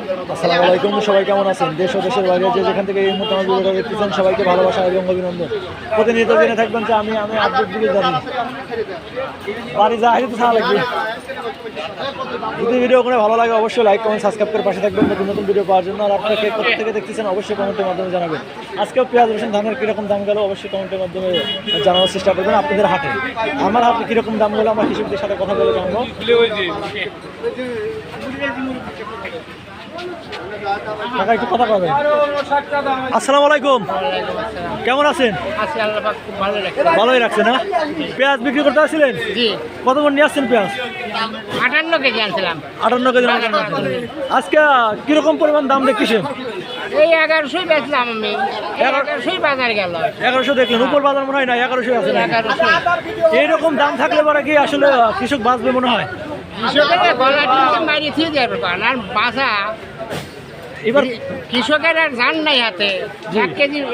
আসসালামু আলাইকুম, সবাই কেমন আছেন? দেশ ও দেশের বাইরে যে যেখান থেকে এই মুহূর্তে আমার ভিডিওটা দেখতেছেন সবাইকে ভালোবাসা এবং অভিনন্দন। প্রতিনিয়ত জেনে থাকবেন যে আমি আপডেট দিকে জানি বাড়ি যা আসতে ছাড়া লাগবে। যদি ভিডিও করে ভালো লাগে অবশ্যই লাইক কমেন্ট সাবস্ক্রাইব করে পাশে থাকবেন নতুন নতুন ভিডিও পাওয়ার জন্য। আর আপনারা কে কোথা থেকে দেখতেছেন অবশ্যই কমেন্টের মাধ্যমে জানাবেন। আজকেও পেঁয়াজ রসুন ধানের কীরকম দাম গেল অবশ্যই কমেন্টের মাধ্যমে জানানোর চেষ্টা করবেন। আপনাদের হাটে আমার হাতে কীরকম দাম গেলো আমরা কৃষকদের সাথে কথা বলে জানবো। কাকা একটু কথা বলবেন। আসসালামু আলাইকুম, কেমন আছেন? ভালোই রাখছে না? পেঁয়াজ বিক্রি করতে আসছিলেন? কত মন নিয়ে আসছেন পেঁয়াজ? 58 কেজি আনছিলাম। 58 কেজি। আজকে কিরকম পরিমাণ দাম দেখতেছেন? এই 1100 বেচলাম আমি। 1100 বাজার গেল। 1100 দেখলেন, উপর বাজার মনে হয় না 1100 আছে। 1100 এইরকম দাম থাকলে পরে কি আসলে কৃষক বাঁচবে মনে হয়? কৃষকের গলা টিনকে মারি দিয়ে যাবে কারণ আর বাসা এবার কৃষকের আর জান নাই হাতে। 1 কেজির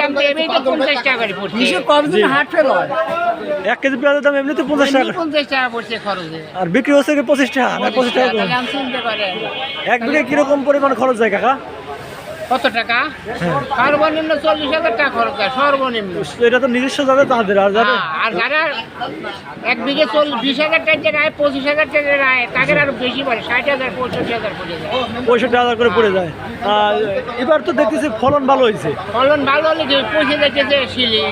দাম তো এমনিতে 50 টাকা করে পড়ছে। কৃষক কতদিন হাট ফেল হয়? 1 কেজি পেঁয়াজের দাম এমনিতে 50 টাকা। 50 টাকা পড়ছে খরচে। আর বিক্রি হচ্ছে কি 25 টাকা না 25 টাকা করে? দাম শুনতে পারেন। এক বিঘে কিরকম পরিমাণ খরচ যায় কাকা? কত টাকা? সর্বনিম্ন 40,000 টাকা খরচ হয় সর্বনিম্ন। এটা তো নিজস্ব যাবে তাদের আর যাবে। আর যারা 1 বিঘে 20,000 টাকা যে রায় 25,000 টাকা রায় তাদের আরো বেশি পড়ে 60,000 65,000 পড়ে যায়। 65,000 করে পড়ে যায়। আর এবার তো দেখতেছি ফলন ভালো হয়েছে। ফলন ভালো হলে যে পচে যাচ্ছে শিলে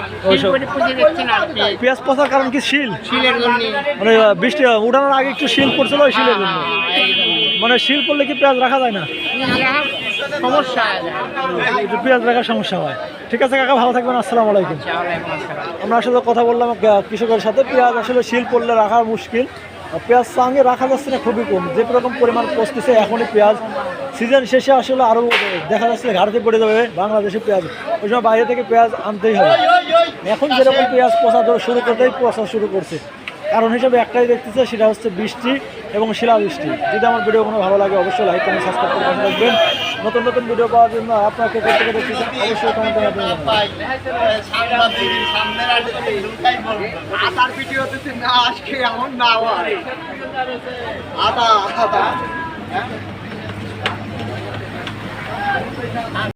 পচে যাচ্ছে না। পেঁয়াজ পচার কারণ কি শিল? শিলের জন্য মানে বৃষ্টি উঠানোর আগে একটু শিল পড়ছিল ওই শিলের জন্য। মানে শিল পড়লে কি পেঁয়াজ রাখা যায় না? সমস্যা একটু পেঁয়াজ রাখার সমস্যা হয়। ঠিক আছে কাকা, ভালো থাকবেন। আসসালামু আলাইকুম। আমরা আসলে কথা বললাম কৃষকের সাথে। পেঁয়াজ আসলে শিল পড়লে রাখা মুশকিল। পেঁয়াজ সঙ্গে রাখা যাচ্ছে না, খুবই কম। যে রকম পরিমাণ পচতেছে এখনই পেঁয়াজ সিজন শেষে আসলে আরও দেখা যাচ্ছে ঘাটতি পড়ে যাবে বাংলাদেশে পেঁয়াজ। ওই সময় বাইরে থেকে পেঁয়াজ আনতেই হবে। এখন যেরকম পেঁয়াজ পচা শুরু করতেই পচা শুরু করছে। কারণ হিসেবে একটাই দেখতেছে, সেটা হচ্ছে বৃষ্টি এবং শিলাবৃষ্টি। যদি আমার ভিডিও কোনো ভালো লাগে অবশ্যই লাইক কমেন্ট সাবস্ক্রাইব করে পাশে থাকবেন। নতুন নতুন ভিডিও পাওয়ার জন্য আপনাকে কোথা থেকে দেখতেছেন অবশ্যই কমেন্টের মাধ্যমে জানাবেন।